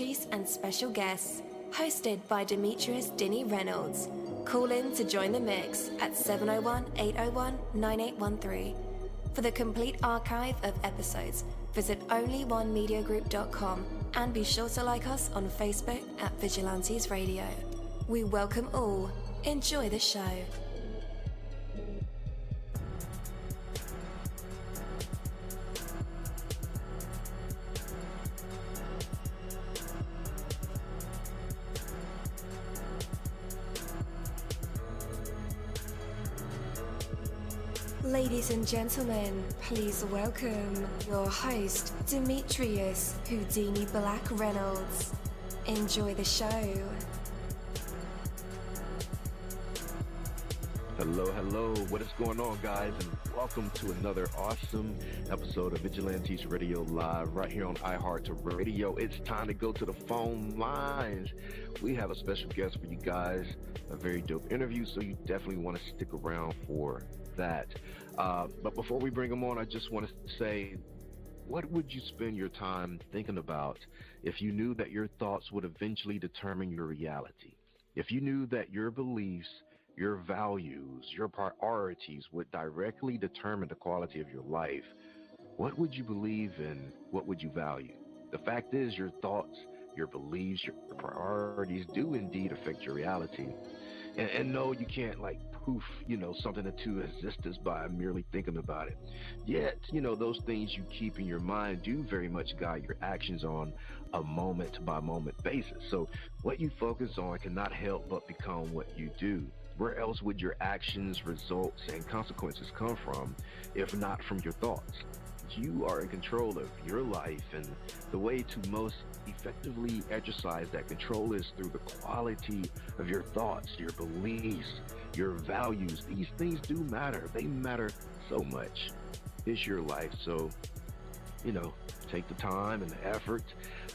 And special guests, hosted by Demetrius Dinny Reynolds. Call in to join the mix at 701-801-9813. For the complete archive of episodes, visit onlyonemediagroup.com and be sure to like us on Facebook at Vigilantes Radio. We welcome all. Enjoy the show. Ladies and gentlemen, please welcome your host, Demetrius Houdini Black Reynolds. Enjoy the show. Hello, what is going on, guys, and welcome to another awesome episode of Vigilantes Radio Live right here on iHeartRadio. It's time to go to the phone lines. We have a special guest for you guys, a very dope interview, so you definitely want to stick around for that. But before we bring them on, I just want to say, what would you spend your time thinking about if you knew that your thoughts would eventually determine your reality? If you knew that your beliefs, your values, your priorities would directly determine the quality of your life, what would you believe in? What would you value? The fact is, your thoughts, your beliefs, your priorities do indeed affect your reality. And no, you can't poof, something into existence by merely thinking about it. Yet, those things you keep in your mind do very much guide your actions on a moment by moment basis. So what you focus on cannot help but become what you do. Where else would your actions, results, and consequences come from if not from your thoughts? You are in control of your life, and the way to most effectively exercise that control is through the quality of your thoughts, your beliefs, your values. These things do matter. They matter so much. It's your life, so, take the time and the effort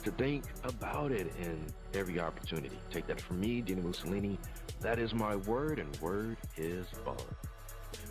to think about it in every opportunity. Take that from me, Dino Mussolini. That is my word, and word is bond.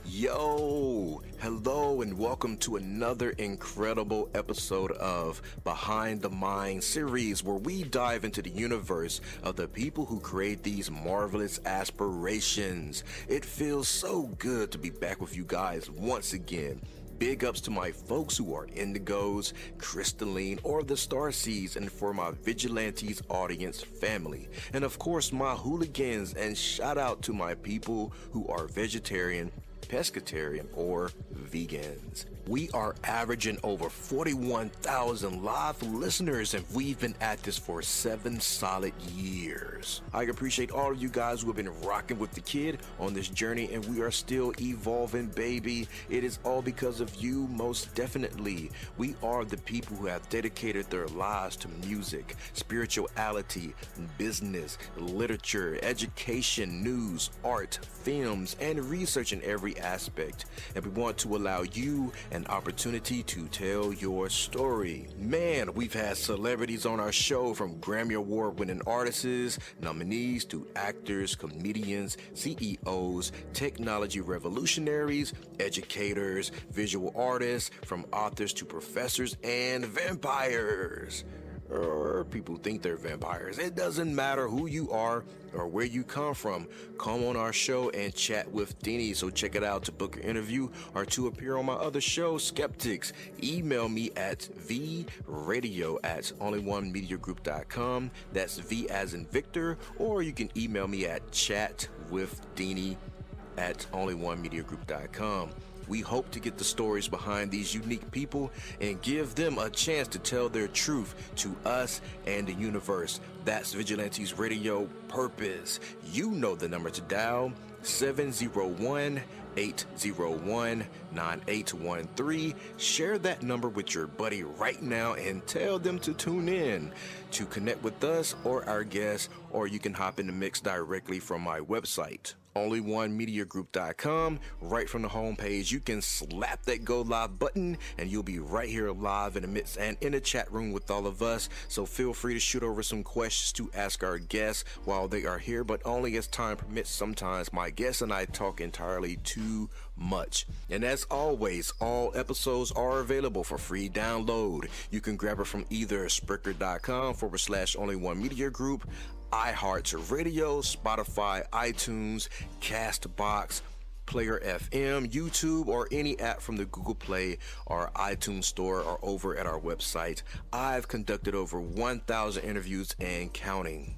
Yo, hello and welcome to another incredible episode of Behind the Mind series, where we dive into the universe of the people who create these marvelous aspirations. It feels so good to be back with you guys once again. Big ups to my folks who are Indigos, Crystalline, or the Starseeds, and for my Vigilantes audience family. And of course, my hooligans, and shout out to my people who are vegetarian, pescatarian, or vegans. We are averaging over 41,000 live listeners, and we've been at this for 7 solid years. I appreciate all of you guys who have been rocking with the kid on this journey, and we are still evolving, baby. It is all because of you, most definitely. We are the people who have dedicated their lives to music, spirituality, business, literature, education, news, art, films, and research in every aspect, and we want to allow you an opportunity to tell your story. Man, we've had celebrities on our show, from Grammy Award winning artists, nominees, to actors, comedians, CEOs, technology revolutionaries, educators, visual artists, from authors to professors and vampires. Or people think they're vampires. It doesn't matter who you are or where you come from. Come on our show and chat with Dini. So check it out to book an interview or to appear on my other show, Skeptics. Email me at vradio@onlyonemediagroup.com. That's V as in Victor. Or you can email me at chatwithdini@onlyonemediagroup.com. We hope to get the stories behind these unique people and give them a chance to tell their truth to us and the universe. That's Vigilantes Radio purpose. You know the number to dial, 701-801-9813. Share that number with your buddy right now and tell them to tune in to connect with us or our guests, or you can hop in the mix directly from my website, onlyonemediagroup.com. Right from the homepage, you can slap that go live button and you'll be right here live in the midst and in the chat room with all of us. So feel free to shoot over some questions to ask our guests while they are here, but only as time permits. Sometimes my guests and I talk entirely too much. And as always, all episodes are available for free download. You can grab it from either Spreaker.com/Only One Media Group, iHeartRadio, Spotify, iTunes, Castbox, Player FM, YouTube, or any app from the Google Play or iTunes Store, or over at our website. I've conducted over 1,000 interviews and counting.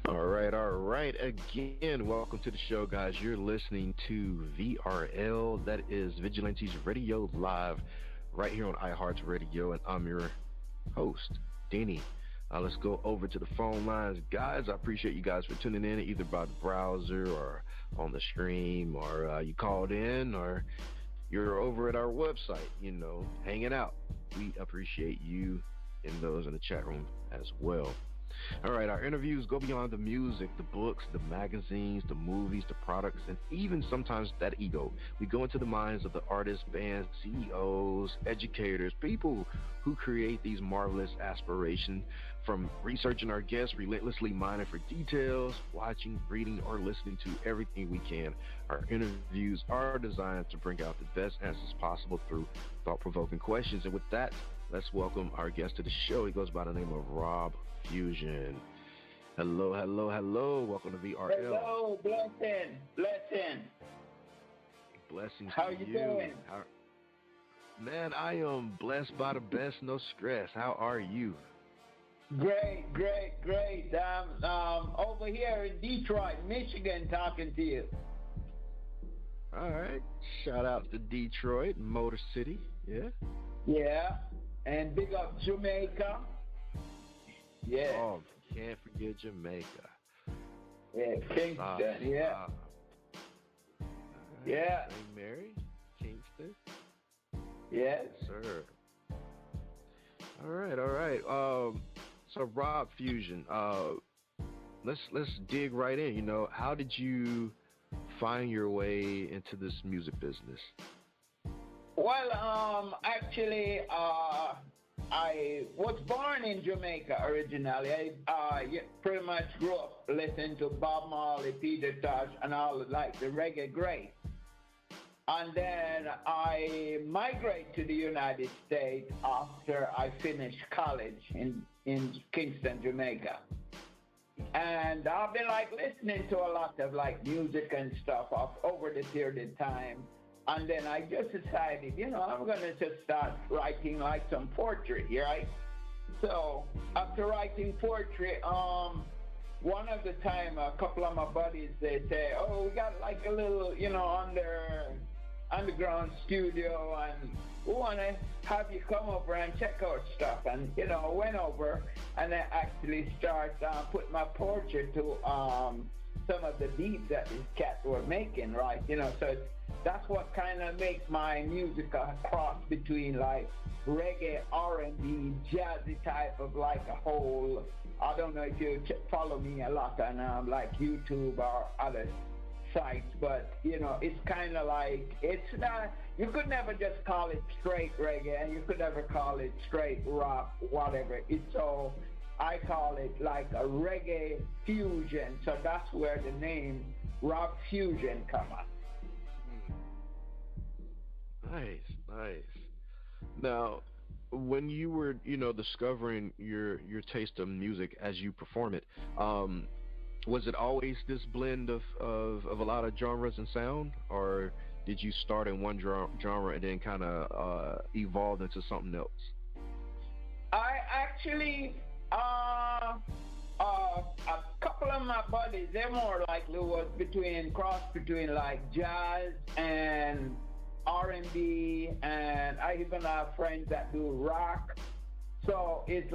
All right. Again, welcome to the show, guys. You're listening to VRL, that is Vigilantes Radio Live, right here on iHeartRadio, and I'm your host, Denny. Let's go over to the phone lines. Guys, I appreciate you guys for tuning in, either by the browser or on the stream, or you called in, or you're over at our website, hanging out. We appreciate you and those in the chat room as well. All right, our interviews go beyond the music, the books, the magazines, the movies, the products, and even sometimes that ego. We go into the minds of the artists, bands, CEOs, educators, people who create these marvelous aspirations, from researching our guests, relentlessly mining for details, watching, reading, or listening to everything we can. Our interviews are designed to bring out the best answers possible through thought-provoking questions. And with that, let's welcome our guest to the show. He goes by the name of Robfusion. Hello. Welcome to VRL. Hello, blessing. Blessings How to you doing? Man, I am blessed by the best, no stress. How are you? Great. Over here in Detroit, Michigan, talking to you. All right. Shout out to Detroit, Motor City. Yeah. Yeah, and big up Jamaica. Yeah. Oh, can't forget Jamaica. Yeah, Kingston. Yeah. Right. Yeah. St. Mary, Kingston. Yes. Sir. All right. So Robfusion, let's dig right in. How did you find your way into this music business? Well, actually, I was born in Jamaica originally. I pretty much grew up listening to Bob Marley, Peter Tosh, and all the reggae greats. And then I migrated to the United States after I finished college in Kingston, Jamaica. And I've been listening to a lot of music and stuff over the period of time. And then I just decided, I'm going to just start writing some poetry, right? So after writing poetry, one of the time, a couple of my buddies, they say, oh, we got a little, underground studio, and we want to have you come over and check out stuff. And, I went over and I actually start putting my poetry to some of the beats that these cats were making, right? So that's what kind of makes my music a cross between reggae, R&B, jazzy type of a whole. I don't know if you follow me a lot on YouTube or other sites, but it's kind of it's not. You could never just call it straight reggae, and you could never call it straight rock, whatever. I call it a reggae fusion. So that's where the name Robfusion comes up. Nice. Now, when you were, discovering your taste of music as you perform it, was it always this blend of a lot of genres and sound, or did you start in one genre and then kind of evolve into something else? I actually, a couple of my buddies, they're more likely was cross between jazz and R&B, and I even have friends that do rock. So it's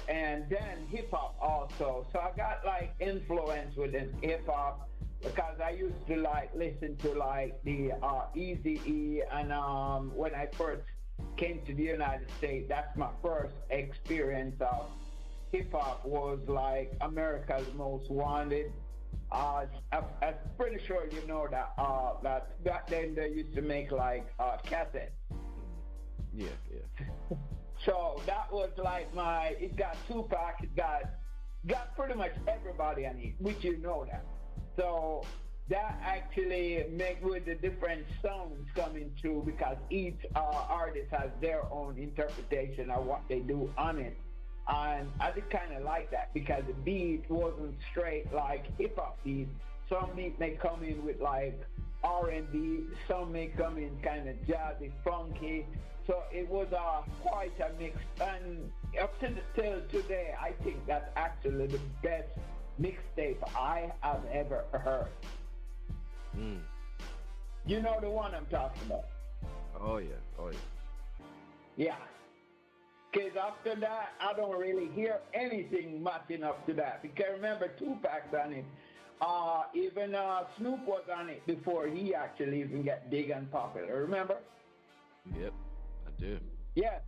and then hip hop also. So I got influence with hip hop because I used to listen to the Eazy-E, and when I first came to the United States, that's my first experience of hip hop was America's Most Wanted. I'm pretty sure you know that back then they used to make cassettes. Yeah. So that was it got Tupac, it got pretty much everybody on it, which you know that. So that actually make with the different sounds coming through because each artist has their own interpretation of what they do on it. And I just kind of like that because the beat wasn't straight like hip hop beat. Some beat may come in with like R&B, some may come in kind of jazzy, funky. So it was quite a mix. And up to till today, I think that's actually the best mixtape I have ever heard. Mm. You know the one I'm talking about? Oh yeah, oh yeah. Yeah. Because after that, I don't really hear anything matching up to that. Because remember, Tupac's on it. Even Snoop was on it before he actually even got big and popular. Remember? Yep, I do. Yeah.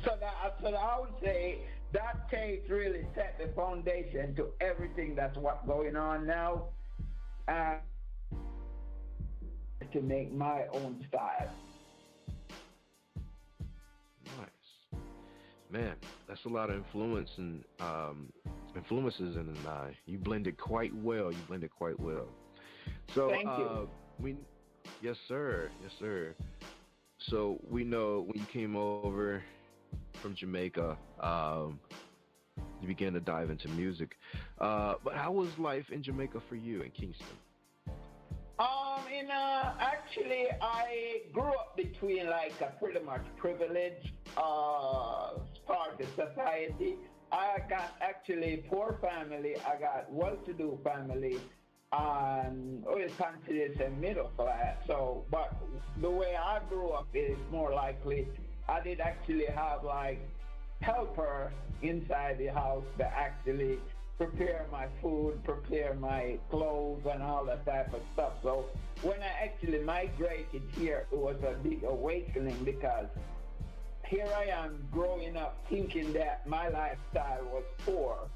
So I would say that tape really set the foundation to everything that's what's going on now. To make my own style. Nice, man. That's a lot of influences, and you blended quite well. So, Thank you. Yes, sir. So we know when you came over from Jamaica, you began to dive into music. But how was life in Jamaica for you in Kingston? Actually, I grew up between like a pretty much privileged part of society. I got actually poor family. I got well-to-do family, and always considered a middle class. So, but the way I grew up is more likely I did actually have like helper inside the house that actually prepare my food, prepare my clothes, and all that type of stuff. So when I actually migrated here, it was a big awakening because here I am growing up thinking that my lifestyle was poor.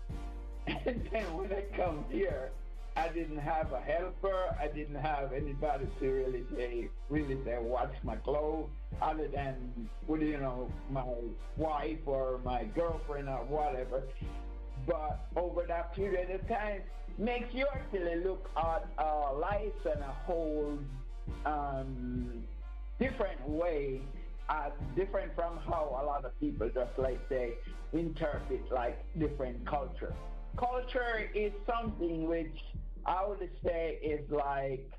And then when I come here, I didn't have a helper. I didn't have anybody to really say, watch my clothes, other than, my wife or my girlfriend or whatever. But over that period of time, makes you actually look at life in a whole different way, different from how a lot of people just like they interpret like different culture. Culture is something which I would say is like,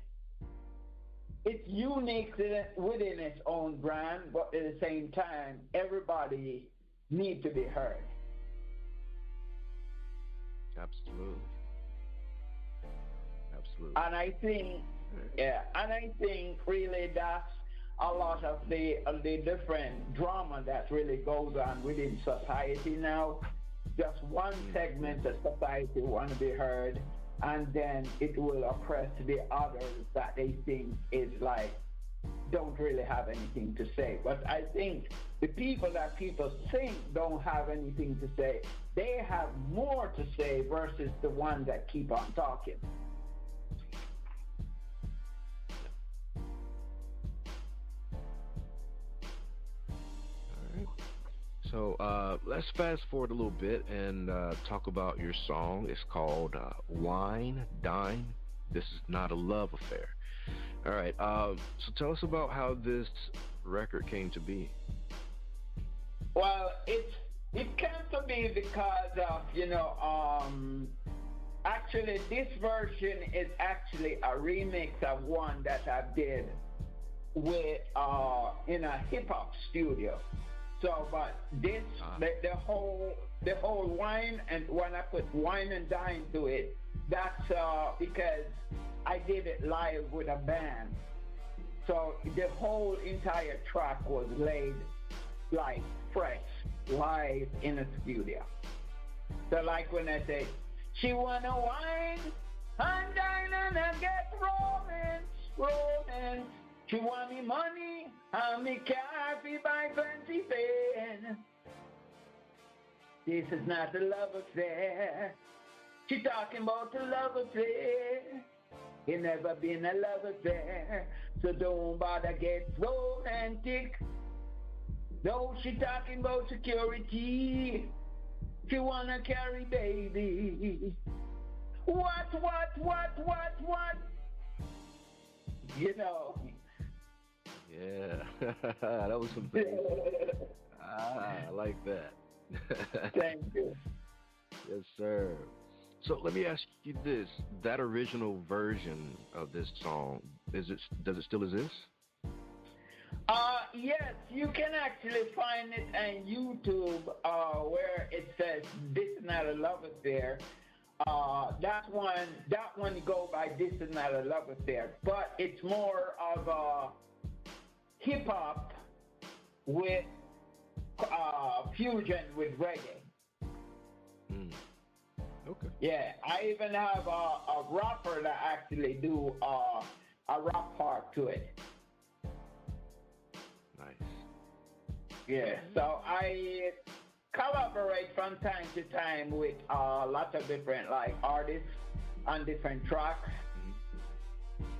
it's unique within its own brand, but at the same time, everybody needs to be heard. Absolutely. And I think really that's a lot of the different drama that really goes on within society now. Just one segment of society want to be heard, and then it will oppress the others that they think is like don't really have anything to say. But I think the people that people think don't have anything to say, they have more to say versus the ones that keep on talking. All right. So let's fast forward a little bit and talk about your song. It's called Wine, Dine. This is not a love affair. All right. So tell us about how this record came to be. Well, it came to be because of, actually this version is actually a remix of one that I did with, in a hip hop studio. So, but this, the whole wine, and when I put Wine and Dine to it, that's because I did it live with a band. So the whole entire track was laid like fresh, live in a studio. So like when I say, she wanna wine and dine and I get romance. She want me money and me coffee by fancy fan. This is not a love affair. She talking about a love affair. It never been a love affair, so don't bother get romantic. No, she talking about security. She wanna carry baby. What? you know. Yeah, that was some things. I like that. Thank you. Yes, sir. So let me ask you this: that original version of this song, does it still exist? Yes, you can actually find it on YouTube where it says "This is Not a Love Affair." That one go by "This is Not a Love Affair," but it's more of a hip hop with fusion with reggae. Mm. Okay. Yeah, I even have a rapper that actually do a rap part to it. Nice. Yeah, so I collaborate from time to time with lots of different like artists on different tracks. Mm-hmm.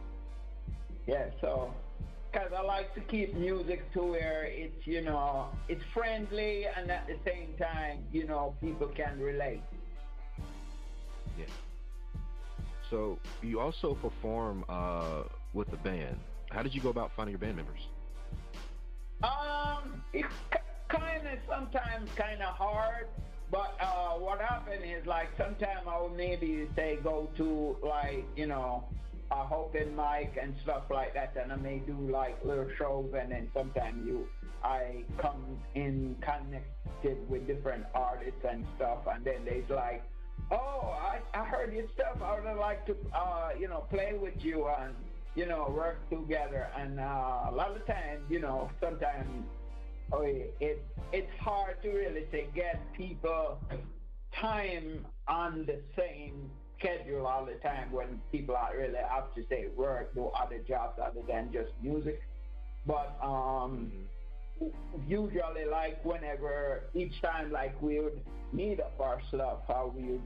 Yeah, so because I like to keep music to where it's it's friendly and at the same time people can relate. Yeah. So you also perform with the band. How did you go about finding your band members? It's sometimes kind of hard, but what happened is like sometimes I would maybe say go to like a open mic and stuff like that, and I may do like little shows, and then sometimes I come in connected with different artists and stuff, and then they's like, oh, I heard your stuff, I would like to play with you and work together, and a lot of times sometimes it's hard to really say get people time on the same schedule all the time when people are really have to say work, do other jobs other than just music. But usually like whenever each time like we would meet up our stuff, how we would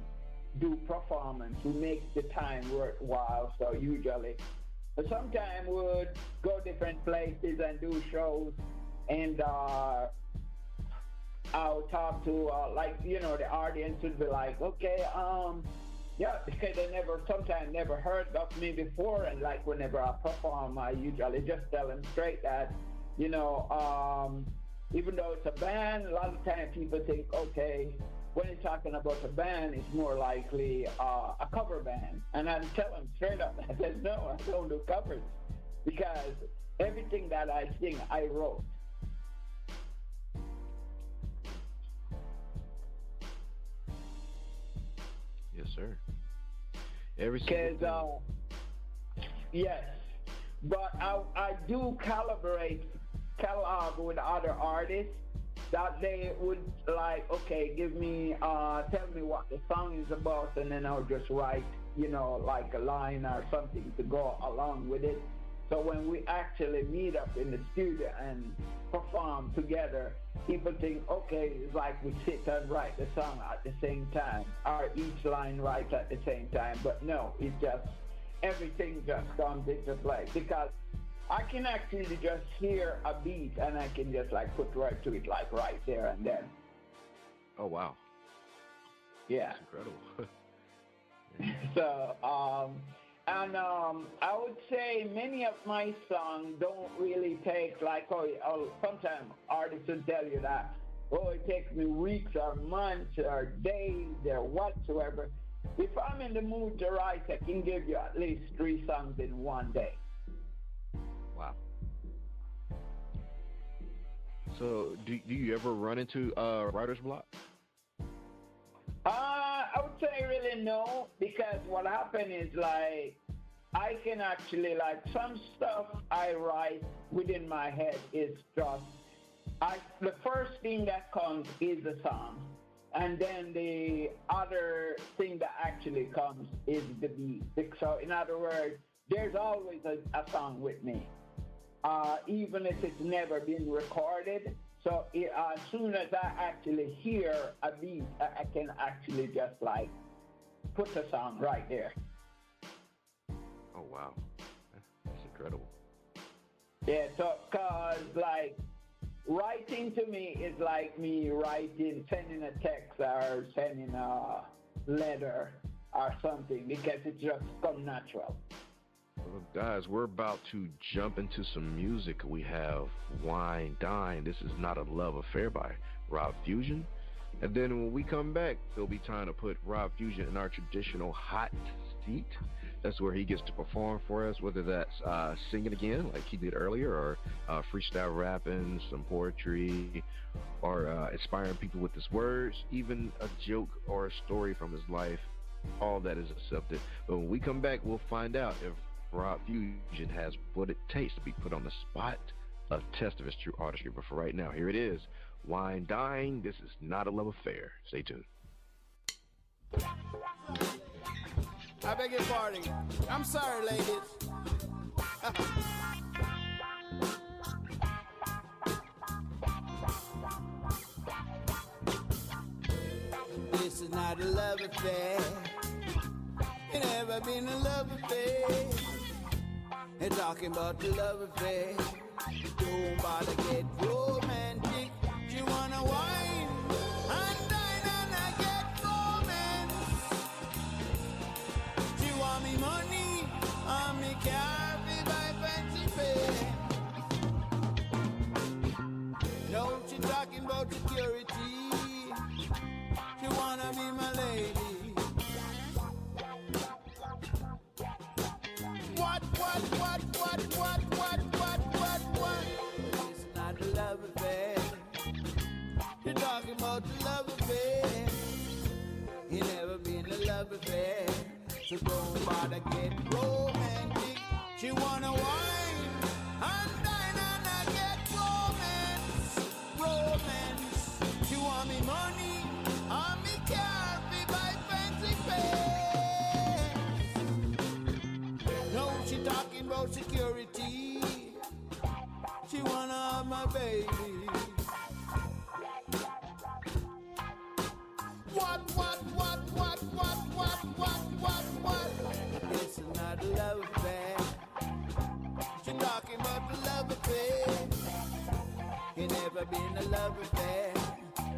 do performance, we make the time worthwhile. So usually sometimes we would go different places and do shows, and I'll talk to the audience would be like, okay, yeah, because they sometimes never heard of me before, and like whenever I perform, I usually just tell them straight that, even though it's a band, a lot of times people think, okay, when you're talking about a band, it's more likely a cover band, and I tell them straight up, I said, no, I don't do covers, because everything that I sing, I wrote. Yes, sir. Every single yes, but I do collab with other artists that they would like, okay, give me, tell me what the song is about, and then I'll just write, like a line or something to go along with it. So when we actually meet up in the studio and perform together, people think, okay, it's like we sit and write the song at the same time, or each line writes at the same time. But no, everything just comes into play, because I can actually just hear a beat and I can just like put right to it, like right there and then. Oh, wow. Yeah. That's incredible. So, I would say many of my songs don't really take like, sometimes artists will tell you that, it takes me weeks or months or days or whatsoever. If I'm in the mood to write, I can give you at least 3 songs in one day. Wow. So do you ever run into writer's block? I would say really no, because what happened is like, I can actually like some stuff I write within my head is just, the first thing that comes is the song, and then the other thing that actually comes is the beat. So in other words, there's always a song with me, even if it's never been recorded. So as soon as I actually hear a beat, I can actually just like put the song right there. Oh, wow. That's incredible. Yeah, so cause like writing to me is like me sending a text or sending a letter or something, because it just comes natural. Well, guys, we're about to jump into some music. We have Wine Dine. This is Not a Love Affair by Robfusion. And then when we come back, it'll be time to put Robfusion in our traditional hot seat. That's where he gets to perform for us, whether that's singing again, like he did earlier, or freestyle rapping, some poetry, or inspiring people with his words, even a joke or a story from his life. All that is accepted. But when we come back, we'll find out if Robfusion has what it takes to be put on the spot, a test of his true artistry. But for right now, here it is. Wine Dine. This is Not a Love Affair. Stay tuned. I beg your pardon. I'm sorry, ladies. This is not a love affair. It never been a love affair. They're talking about the love affair. Don't bother get romantic. You wanna wine and dine and I get romance. She want me money and me car be buy fancy fare. No, she talking about security. She wanna be my lady. What? It's not a love affair. You're talking about the love affair. It never been a love affair. So don't bother get romantic. She wanna wine and dine and I get romance. She want me money and me car be buy fancy fare. No, she talking about security. She wanna have my baby. What? It's not a love affair. She talking about the love affair. It never been a love affair.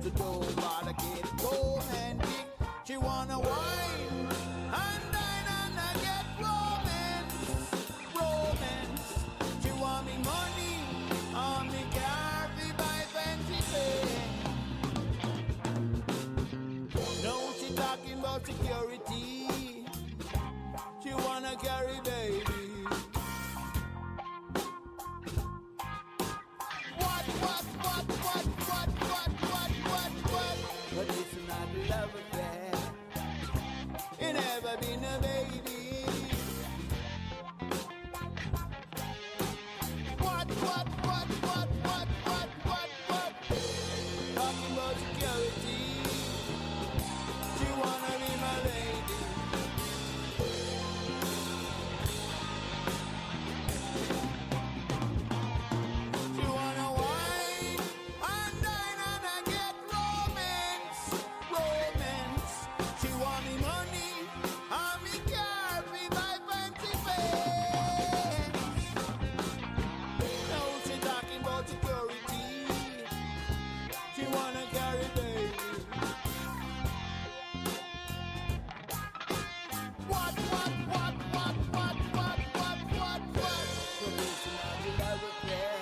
So don't bother get romantic. She wanna wine and dine and I get romance. She want me money on me car be buy fancy fare. No, she talking about security. She wanna carry baby. What? But it's not a love affair. It never been a baby. What? Talking about security. She wanna be my lady. She wanna wine and dine and I get romance. She want me money and me car be buy fancy fare. No, she talking about security. She wanna carry baby. What? So this is not a love affair.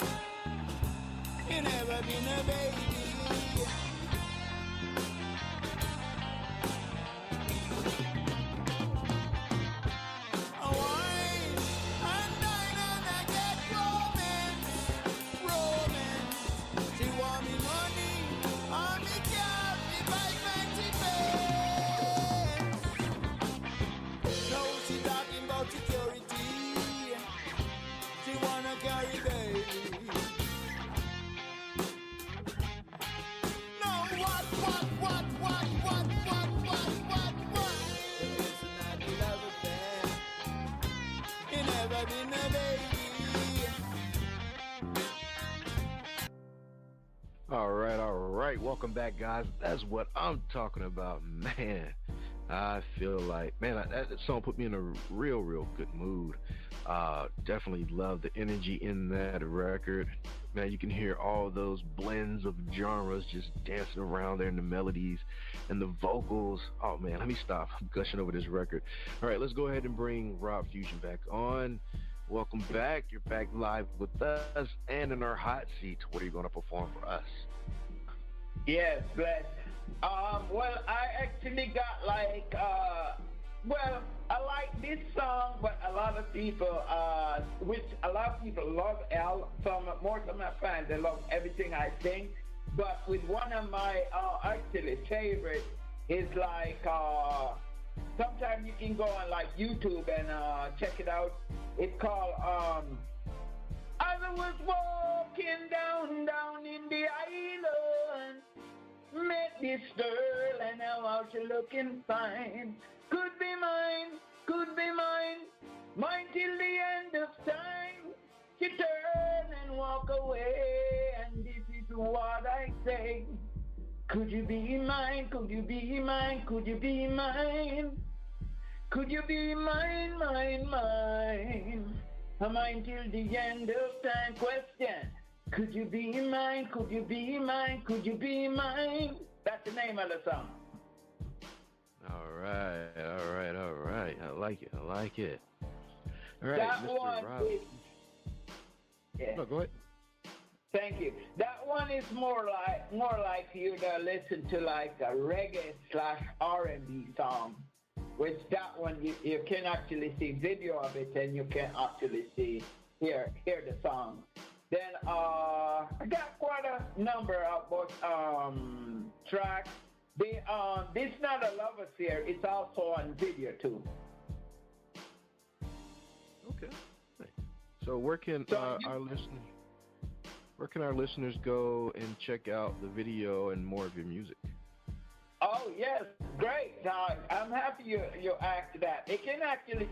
It never been a baby. I wine and dine and I get romance. She want me money and me car be buy fancy fare. No, she talking about security. She wanna carry baby. No, what? It's not a love affair. It never been a baby. All right. Welcome back, guys. That's what I'm talking about, man. I feel like, man, that song put me in a real good mood. Definitely love the energy in that record. Man, you can hear all those blends of genres just dancing around there in the melodies and the vocals. Oh man, let me stop. I'm gushing over this record. All right, let's go ahead and bring Robfusion back on. Welcome back. You're back live with us and in our hot seat. What are you going to perform for us? Yes, bless. Well, I actually got well, I like this song, but a lot of people, which a lot of people love most of my fans, they love everything I sing. But with one of my actually favorite is sometimes you can go on YouTube and check it out. It's called As I was walking down in the island, met this girl and now she looking fine. Could be mine, mine till the end of time. She turn and walk away, and this is what I say. Could you be mine? Could you be mine? Could you be mine? Could you be mine, mine, mine? Mine till the end of time. Question. Could you be mine? Could you be mine? Could you be mine? That's the name of the song. All right. I like it. All right, That Mr. one Rob. is, yeah. No, go ahead. Thank you. That one is more like you to listen to like a reggae / R&B song, which that one you can actually see video of it and you can actually hear the song. Then I got quite a number of both tracks. This Not a Love Affair, it's also on video too. Okay. So where can our listeners go and check out the video and more of your music? Oh yes, great. I'm happy you asked that. They can actually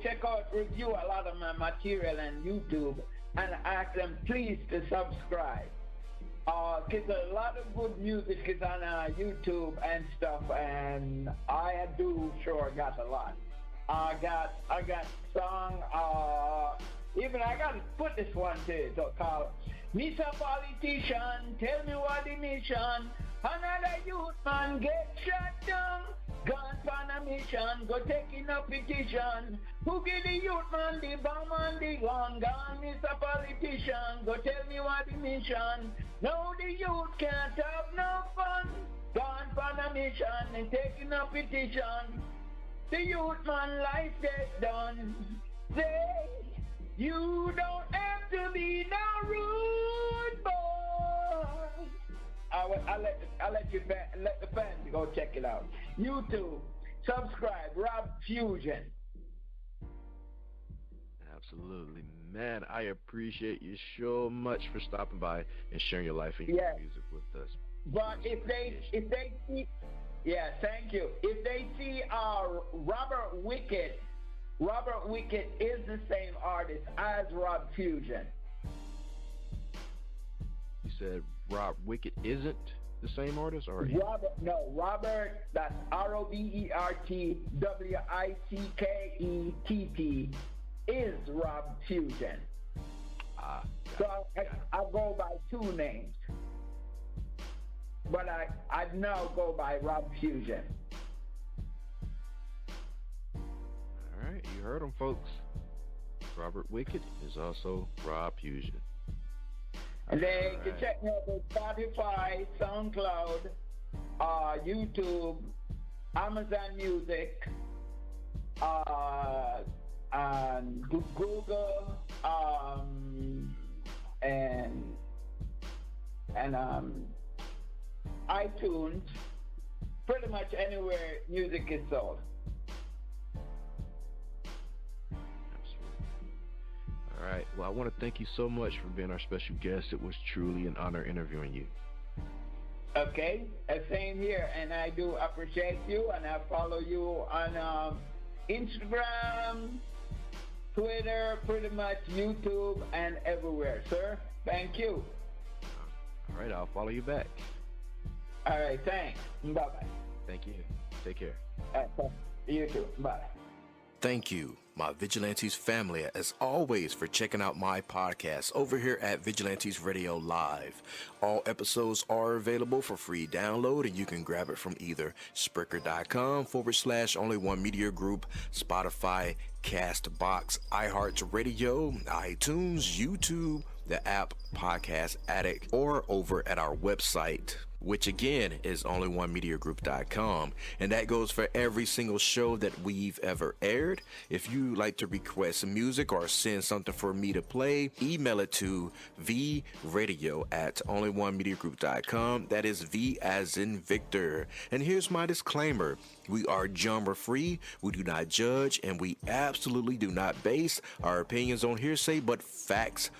review a lot of my material on YouTube and ask them please to subscribe. Because a lot of good music is on YouTube and stuff, and I do sure got a lot. I got song. Even I got to put this one to called Mr. Politician, tell me what the mission. Another youth man get shot down. Gone on a mission, go taking a petition. Who give the youth man the bomb and the gun? Gone, Mr. Politician, go tell me what the mission. No, the youth can't have no fun. Gone on a mission and taking a petition. The youth man life get done. Say, you don't have to be no rude boy. I'll let the fans go check it out. YouTube, subscribe, Robfusion. Absolutely, man. I appreciate you so much for stopping by and sharing your life and your music with us. But if they see, yeah, thank you. If they see Robert Wicked is the same artist as Robfusion. You said Rob Wicked isn't the same artist, or Robert, that's ROBERT WICKETT is Robfusion. So I go by two names, but I now go by Robfusion. All right, you heard him, folks. Robert Wicked is also Robfusion. And they can check me out on Spotify, SoundCloud, YouTube, Amazon Music, and Google, and iTunes. Pretty much anywhere music is sold. All right. Well, I want to thank you so much for being our special guest. It was truly an honor interviewing you. Okay, same here, and I do appreciate you, and I follow you on Instagram, Twitter, pretty much YouTube, and everywhere, sir. Thank you. All right, I'll follow you back. All right, thanks. Bye-bye. Thank you. Take care. You too. Bye. Thank you my Vigilantes family, as always, for checking out my podcast over here at Vigilantes Radio Live. All episodes are available for free download, and you can grab it from either Spreaker.com/Only One Media Group, Spotify, Castbox, iHeartRadio, iTunes, YouTube, the app Podcast Addict, or over at our website, which again is onlyonemediagroup.com, and that goes for every single show that we've ever aired. If you like to request some music or send something for me to play, email it to vradio@onlyonemediagroup.com. That is V as in Victor. And here's my disclaimer: we are genre free, we do not judge, and we absolutely do not base our opinions on hearsay but facts